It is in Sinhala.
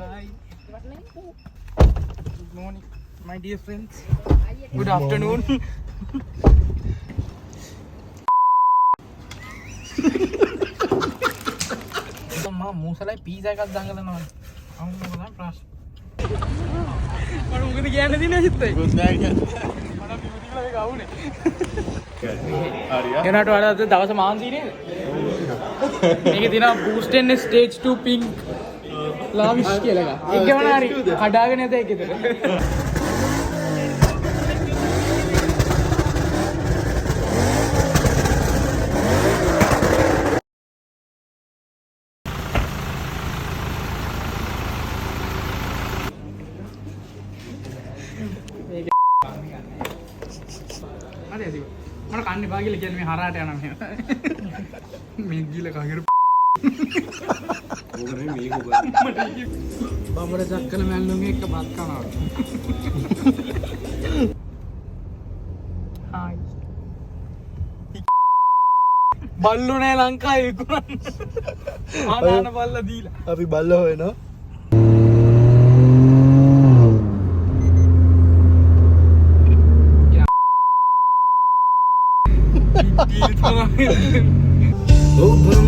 Hi. Good morning, my dear friends. Good afternoon. මම මූසලයි පීසා එකක් දඟලනවා. අම්ම මොකද ප්‍රශ්න? මම මොකද කියන්න දිනේ හිතේ? මොකද නෑ කියන්නේ. මම පිටිවිල මේක ආවුනේ. හරිය. එනට වඩා දවස මාන්සි නේද? මේකේ තියෙනවා boost and stage 2 pink lavish කියලා එකක්. ඒක මොන හරි කඩාගෙන නැත ඒක විතර. අර ඇදි මම කන්නේ බා කියලා කියන්නේ මේ හරහාට යනවා මෙහෙම මේ ගිල කගිරු ඕකනේ මේක බබර චක්කල මැල්ලුගේ එක බත් කනවා හායි බල්ලෝ නෑ ලංකාවේ විකුණන්න ආනාන බල්ලා දීලා අපි බල්ලා හොයනවා Oh,